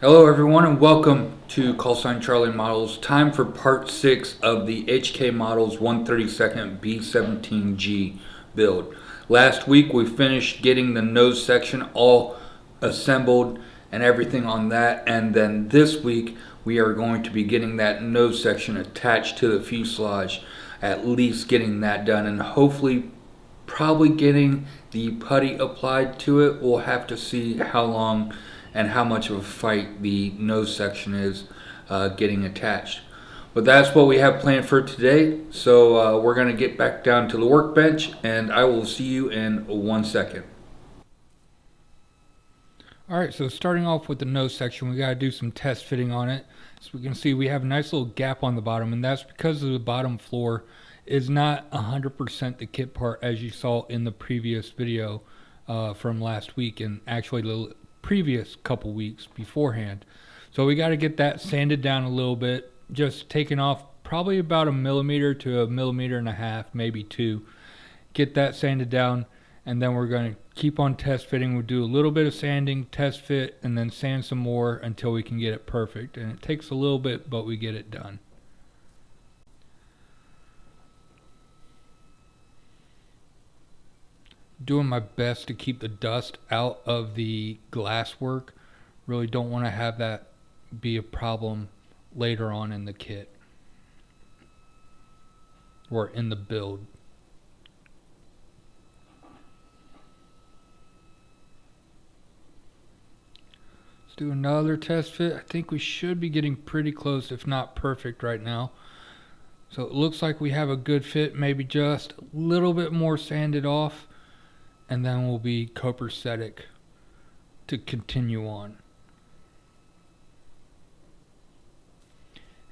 Hello everyone and welcome to Call Sign Charlie Models. Time for part 6 of the HK Models 132nd B-17G build. Last week we finished getting the nose section all assembled and everything on that, and then this week we are going to be getting that nose section attached to the fuselage, at least getting that done, and hopefully probably getting the putty applied to it. We'll have to see how long and how much of a fight the nose section is getting attached. But that's what we have planned for today. So we're going to get back down to the workbench and I will see you in 1 second. Alright, so starting off with the nose section, we got to do some test fitting on it. So we can see we have a nice little gap on the bottom, and that's because of the bottom floor is not 100% the kit part, as you saw in the previous video from last week, and actually the previous couple weeks beforehand. So we got to get that sanded down a little bit, just taking off probably about 1 millimeter to 1.5 millimeters, maybe 2. Get that sanded down, and then we're going to keep on test fitting. We'll do a little bit of sanding, test fit, and then sand some more until we can get it perfect. And it takes a little bit, but we get it done. Doing my best to keep the dust out of the glass work. Really don't want to have that be a problem later on in the kit or in the build. Let's do another test fit. I think we should be getting pretty close, if not perfect right now. So it looks like we have a good fit, maybe just a little bit more sanded off, and then we'll be copacetic to continue on.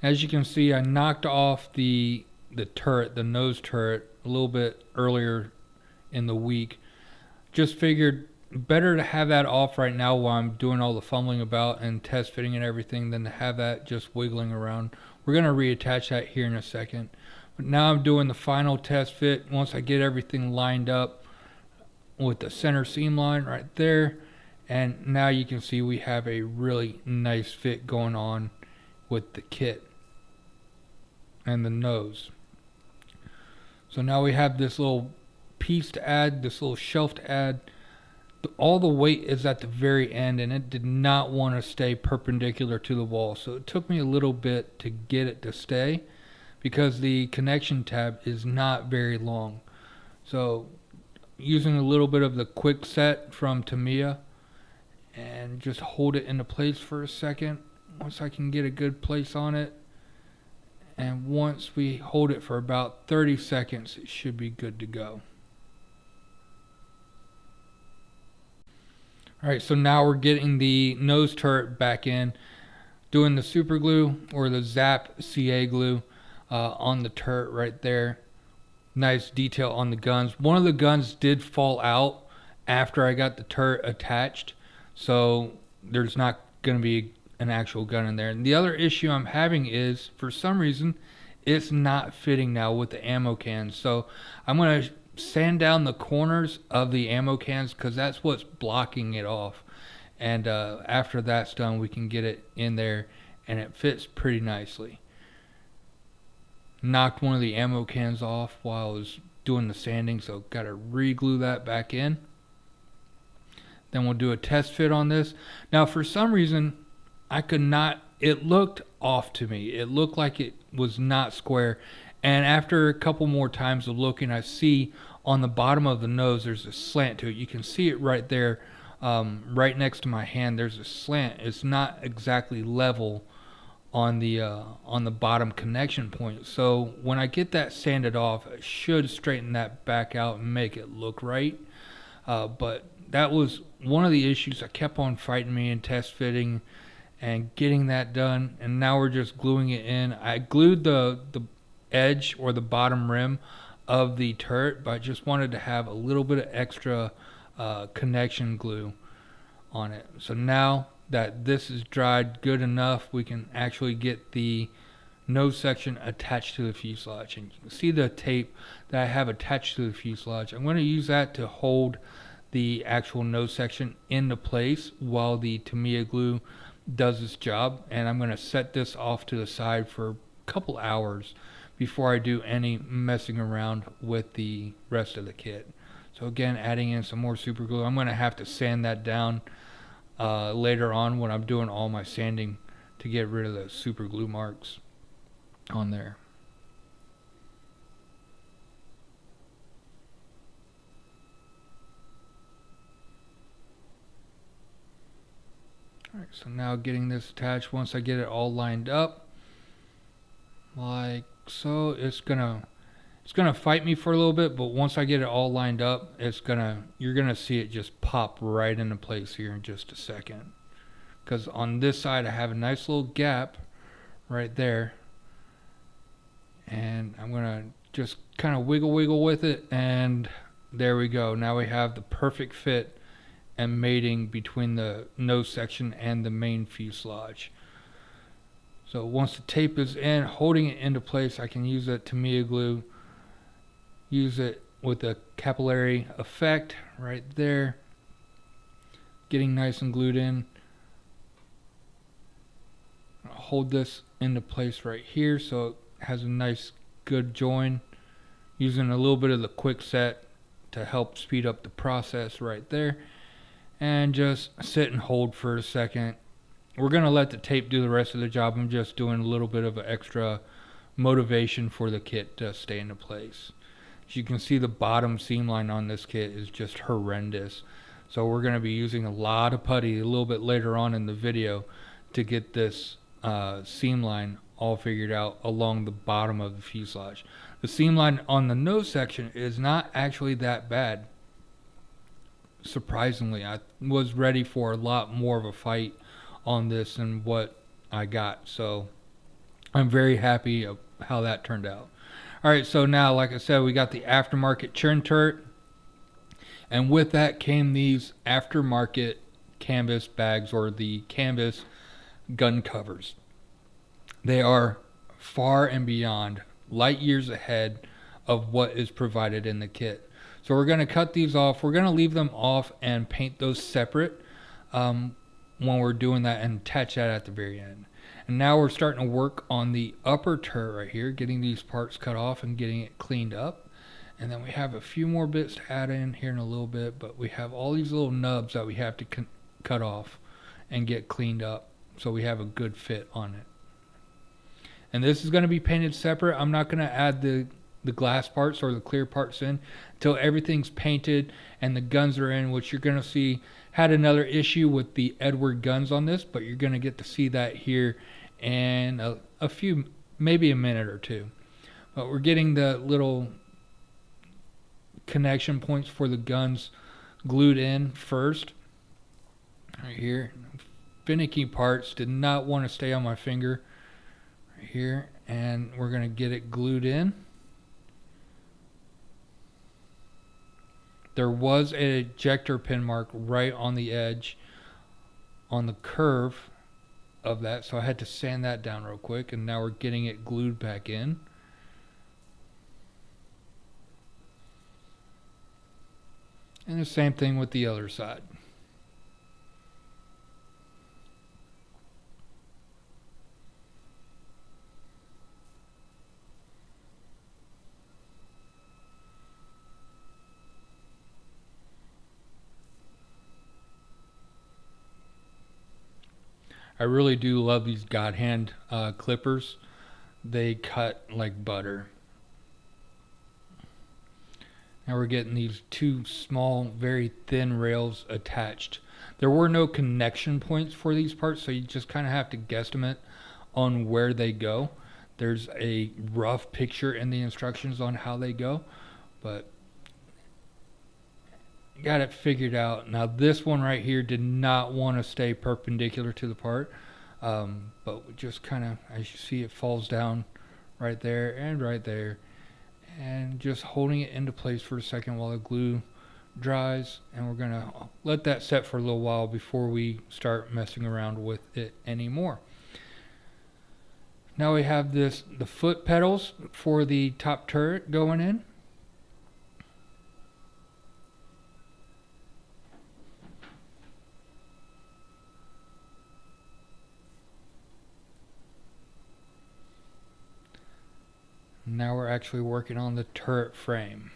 As you can see, I knocked off the turret, the nose turret, a little bit earlier in the week. Just figured better to have that off right now while I'm doing all the fumbling about and test fitting and everything than to have that just wiggling around. We're going to reattach that here in a second. But now I'm doing the final test fit once I get everything lined up with the center seam line right there, and now you can see we have a really nice fit going on with the kit and the nose. So now we have this little piece to add, this little shelf to add. All the weight is at the very end, and it did not want to stay perpendicular to the wall, so it took me a little bit to get it to stay because the connection tab is not very long. So using a little bit of the quick set from Tamiya and just hold it into place for a second once I can get a good place on it, and once we hold it for about 30 seconds it should be good to go. Alright, so now we're getting the nose turret back in, doing the super glue or the Zap CA glue on the turret right there. Nice detail on the guns. One of the guns did fall out after I got the turret attached, so there's not going to be an actual gun in there. And the other issue I'm having is, for some reason, it's not fitting now with the ammo cans. So I'm going to sand down the corners of the ammo cans because that's what's blocking it off. And after that's done, we can get it in there and it fits pretty nicely. Knocked one of the ammo cans off while I was doing the sanding, so got to re-glue that back in. Then we'll do a test fit on this. Now for some reason I could not, it looked off to me. It looked like it was not square, and after a couple more times of looking, I see on the bottom of the nose there's a slant to it. You can see it right there, right next to my hand. There's a slant. It's not exactly level on the bottom connection point. So when I get that sanded off, I should straighten that back out and make it look right. But that was one of the issues that kept on fighting me in test fitting and getting that done. And now we're just gluing it in. I glued the edge or the bottom rim of the turret, but I just wanted to have a little bit of extra connection glue on it. So now that this is dried good enough, we can actually get the nose section attached to the fuselage, and you can see the tape that I have attached to the fuselage. I'm going to use that to hold the actual nose section into place while the Tamiya glue does its job, and I'm going to set this off to the side for a couple hours before I do any messing around with the rest of the kit. So again, adding in some more super glue. I'm going to have to sand that down later on when I'm doing all my sanding to get rid of the super glue marks on there. Alright, so now getting this attached, once I get it all lined up, like so, it's gonna fight me for a little bit, but once I get it all lined up, you're gonna see it just pop right into place here in just a second. Because on this side I have a nice little gap right there, and I'm gonna just kind of wiggle with it, and there we go. Now we have the perfect fit and mating between the nose section and the main fuselage. So once the tape is in, holding it into place, I can use that Tamiya glue, use it with a capillary effect right there, getting nice and glued in. I'll hold this into place right here so it has a nice good join, using a little bit of the quick set to help speed up the process right there. And just sit and hold for a second. We're going to let the tape do the rest of the job. I'm just doing a little bit of extra motivation for the kit to stay into place. As you can see, the bottom seam line on this kit is just horrendous. So we're going to be using a lot of putty a little bit later on in the video to get this seam line all figured out along the bottom of the fuselage. The seam line on the nose section is not actually that bad. Surprisingly, I was ready for a lot more of a fight on this than what I got, so I'm very happy of how that turned out. Alright, so now, like I said, we got the aftermarket churn turret, and with that came these aftermarket canvas bags, or the canvas gun covers. They are far and beyond, light years ahead of what is provided in the kit. So we're going to cut these off. We're going to leave them off and paint those separate when we're doing that, and attach that at the very end. And now we're starting to work on the upper turret right here, getting these parts cut off and getting it cleaned up. And then we have a few more bits to add in here in a little bit, but we have all these little nubs that we have to cut off and get cleaned up so we have a good fit on it. And this is going to be painted separate. I'm not going to add the glass parts or the clear parts in until everything's painted and the guns are in, which you're going to see. Had another issue with the Edward guns on this, but you're going to get to see that here in a few, maybe a minute or two. But we're getting the little connection points for the guns glued in first right here. Finicky parts, did not want to stay on my finger right here, and we're going to get it glued in. There was an ejector pin mark right on the edge on the curve of that, so I had to sand that down real quick, and now we're getting it glued back in. And the same thing with the other side. I really do love these God Hand clippers. They cut like butter. Now we're getting these two small, very thin rails attached. There were no connection points for these parts, so you just kind of have to guesstimate on where they go. There's a rough picture in the instructions on how they go, but got it figured out. Now this one right here did not want to stay perpendicular to the part, but just kind of, as you see, it falls down right there and right there, and just holding it into place for a second while the glue dries, and we're gonna let that set for a little while before we start messing around with it anymore. Now we have the foot pedals for the top turret going in. now we're actually working on the turret frame.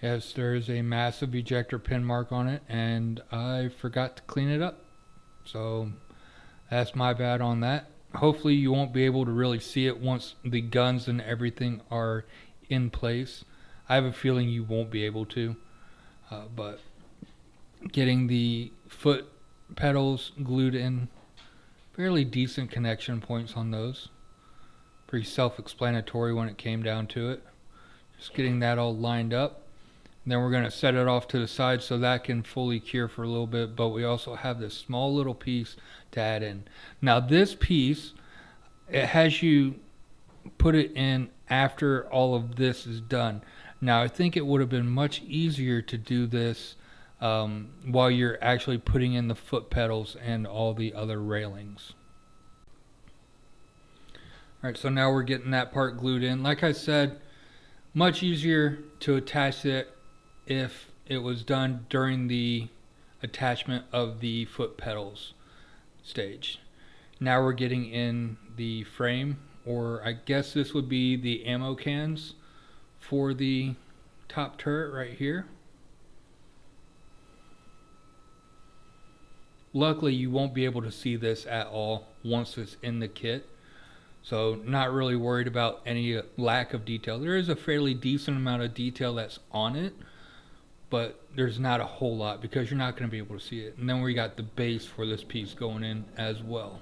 Yes, there is a massive ejector pin mark on it, and I forgot to clean it up. So that's my bad on that. Hopefully you won't be able to really see it once the guns and everything are in place. I have a feeling you won't be able to, but getting the foot pedals glued in, fairly decent connection points on those. Pretty self-explanatory when it came down to it. Just getting that all lined up. Then we're going to set it off to the side so that can fully cure for a little bit, but we also have this small little piece to add in. Now this piece, it has you put it in after all of this is done. Now I think it would have been much easier to do this while you're actually putting in the foot pedals and all the other railings. Alright, so now we're getting that part glued in. Like I said, much easier to attach it if it was done during the attachment of the foot pedals stage. Now we're getting in the frame, or I guess this would be the ammo cans for the top turret right here. Luckily you won't be able to see this at all once it's in the kit, so not really worried about any lack of detail. There is a fairly decent amount of detail that's on it, but there's not a whole lot because you're not going to be able to see it. And then we got the base for this piece going in as well.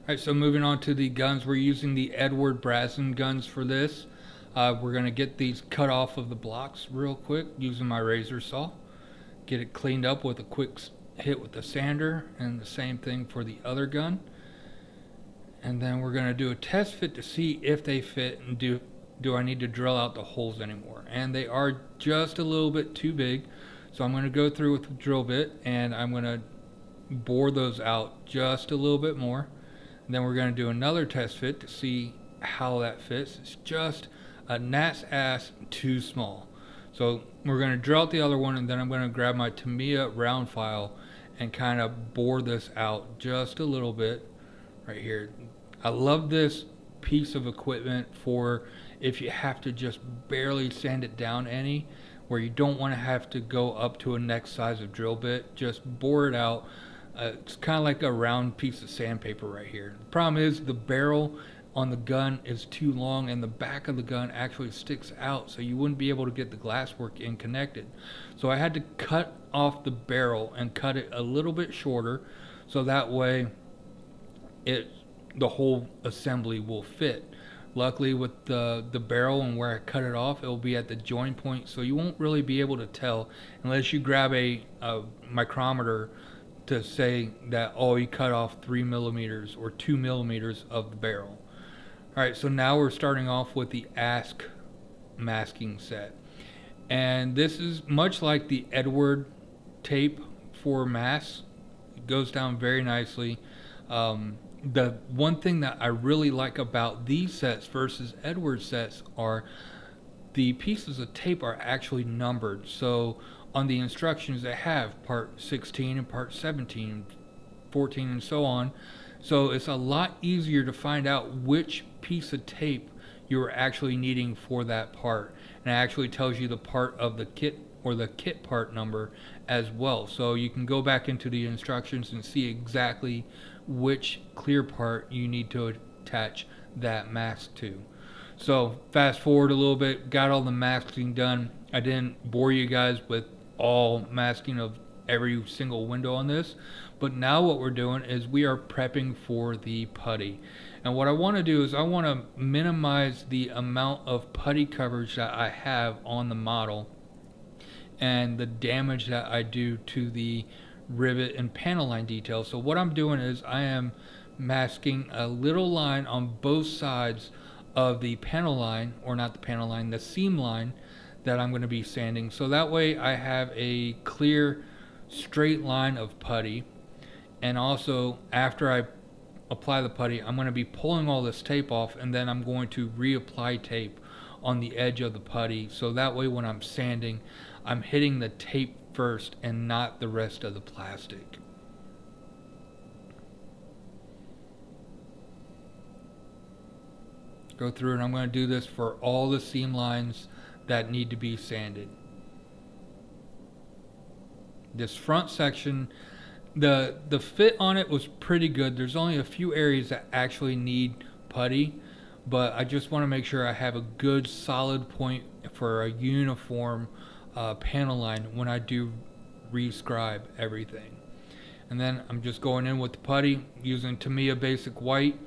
Alright, so moving on to the guns, we're using the Edward Brazen guns for this. We're going to get these cut off of the blocks real quick using my razor saw. Get it cleaned up with a quick hit with the sander, and the same thing for the other gun. And then we're going to do a test fit to see if they fit, and do I need to drill out the holes anymore. And they are just a little bit too big, so I'm going to go through with the drill bit and I'm going to bore those out just a little bit more. And then we're going to do another test fit to see how that fits. It's just a gnat's ass too small. So we're going to drill out the other one, and then I'm going to grab my Tamiya round file and kind of bore this out just a little bit right here. I love this piece of equipment for if you have to just barely sand it down any, where you don't want to have to go up to a next size of drill bit. Just bore it out. It's kind of like a round piece of sandpaper right here. The problem is the barrel on the gun is too long, and the back of the gun actually sticks out, so you wouldn't be able to get the glasswork in connected. So I had to cut off the barrel and cut it a little bit shorter, so that way the whole assembly will fit. Luckily with the barrel and where I cut it off, it will be at the join point, so you won't really be able to tell unless you grab a micrometer to say that, oh, you cut off 3 millimeters or 2 millimeters of the barrel. Alright, so now we're starting off with the Ask masking set. And this is much like the Edward tape for masks. It goes down very nicely. The one thing that I really like about these sets versus Edward sets are the pieces of tape are actually numbered. So on the instructions they have part 16 and part 17, 14 and so on. So it's a lot easier to find out which piece of tape you're actually needing for that part. And it actually tells you the part of the kit or the kit part number as well. So you can go back into the instructions and see exactly which clear part you need to attach that mask to. So fast forward a little bit, got all the masking done. I didn't bore you guys with all masking of every single window on this. But now what we're doing is we are prepping for the putty. And what I want to do is I want to minimize the amount of putty coverage that I have on the model and the damage that I do to the rivet and panel line detail. So what I'm doing is I am masking a little line on both sides of the panel line, or not the panel line, the seam line that I'm going to be sanding. So that way I have a clear straight line of putty. And also after I apply the putty, I'm going to be pulling all this tape off, and then I'm going to reapply tape on the edge of the putty, so that way when I'm sanding, I'm hitting the tape first and not the rest of the plastic. Go through, and I'm going to do this for all the seam lines that need to be sanded. This front section, the fit on it was pretty good. There's only a few areas that actually need putty, but I just want to make sure I have a good solid point for a uniform panel line when I do rescribe everything. And then I'm just going in with the putty using Tamiya Basic White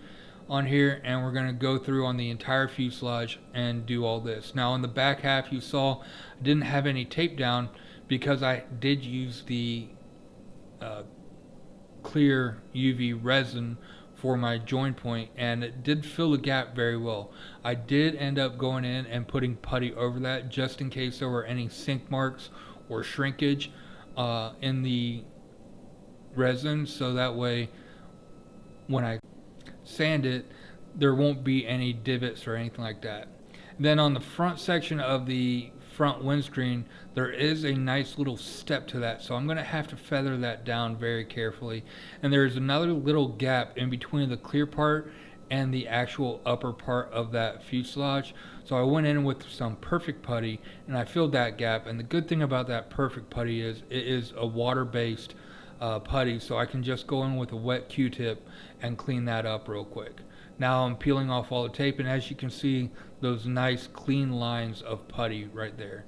on here, and we're going to go through on the entire fuselage and do all this. Now on the back half, you saw I didn't have any tape down because I did use the clear UV resin for my joint point, and it did fill the gap very well. I did end up going in and putting putty over that just in case there were any sink marks or shrinkage in the resin, so that way when I sand it there won't be any divots or anything like that. Then on the front section of the front windscreen, there is a nice little step to that, so I'm going to have to feather that down very carefully. And there's another little gap in between the clear part and the actual upper part of that fuselage, so I went in with some perfect putty and I filled that gap. And the good thing about that perfect putty is it is a water-based putty, so I can just go in with a wet Q-tip and clean that up real quick. Now I'm peeling off all the tape, and as you can see, those nice clean lines of putty right there.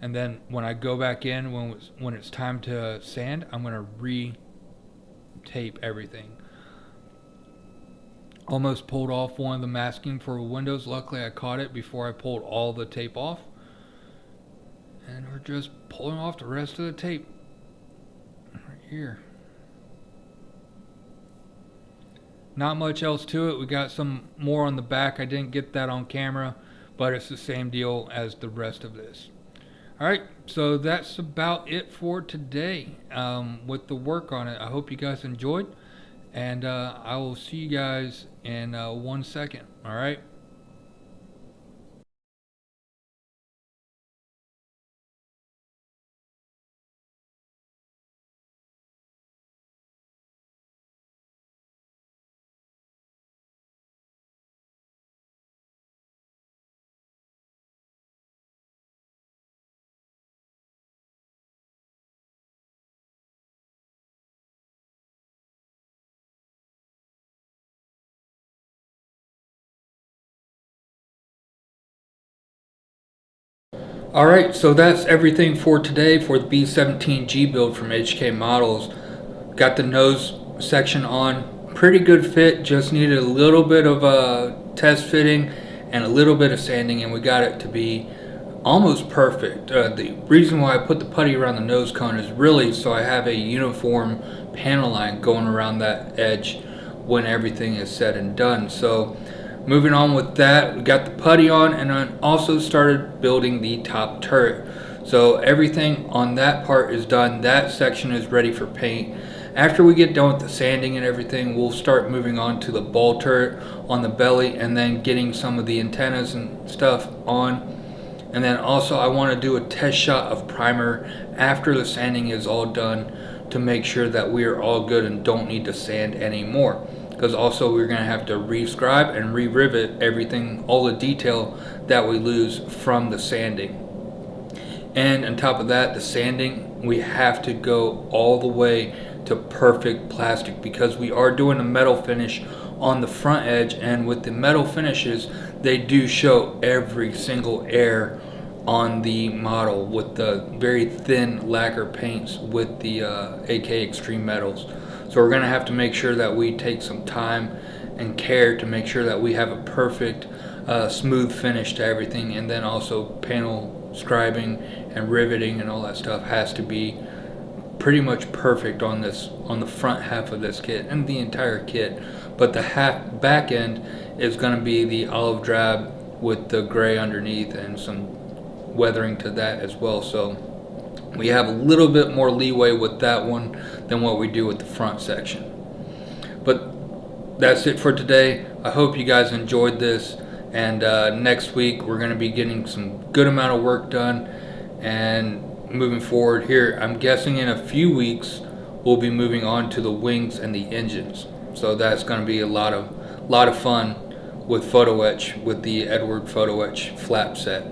And then when I go back in, when it's time to sand, I'm going to re-tape everything. Almost pulled off one of the masking for windows. Luckily I caught it before I pulled all the tape off. And we're just pulling off the rest of the tape right here. Not much else to it. We got some more on the back. I didn't get that on camera, but it's the same deal as the rest of this. Alright, so that's about it for today with the work on it. I hope you guys enjoyed, and I will see you guys in 1 second. Alright. Alright, so that's everything for today for the B-17G build from HK Models. Got the nose section on, pretty good fit, just needed a little bit of a test fitting and a little bit of sanding, and we got it to be almost perfect. The reason why I put the putty around the nose cone is really so I have a uniform panel line going around that edge when everything is said and done. So moving on with that, we got the putty on, and I also started building the top turret. So everything on that part is done. That section is ready for paint. After we get done with the sanding and everything, we'll start moving on to the ball turret on the belly, and then getting some of the antennas and stuff on. And then also I want to do a test shot of primer after the sanding is all done to make sure that we are all good and don't need to sand anymore. Because also we're going to have to rescribe and re-rivet everything, all the detail that we lose from the sanding. And on top of that, the sanding, we have to go all the way to perfect plastic, because we are doing a metal finish on the front edge, and with the metal finishes, they do show every single air on the model with the very thin lacquer paints with the AK Extreme Metals. So we're going to have to make sure that we take some time and care to make sure that we have a perfect smooth finish to everything, and then also panel scribing and riveting and all that stuff has to be pretty much perfect on the front half of this kit and the entire kit. But the back end is going to be the olive drab with the gray underneath and some weathering to that as well. So we have a little bit more leeway with that one than what we do with the front section. But that's it for today. I hope you guys enjoyed this, and next week we're going to be getting some good amount of work done, and moving forward here, I'm guessing in a few weeks we'll be moving on to the wings and the engines. So that's going to be a lot of fun with photo etch, with the Edward photo etch flap set.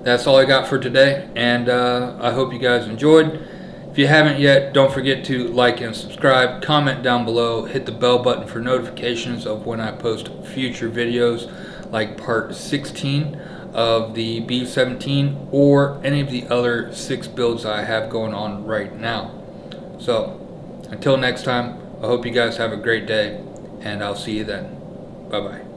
That's all I got for today, and I hope you guys enjoyed. If you haven't yet, don't forget to like and subscribe, comment down below, hit the bell button for notifications of when I post future videos like part 16 of the B-17 or any of the other 6 builds I have going on right now. So until next time, I hope you guys have a great day, and I'll see you then. Bye bye.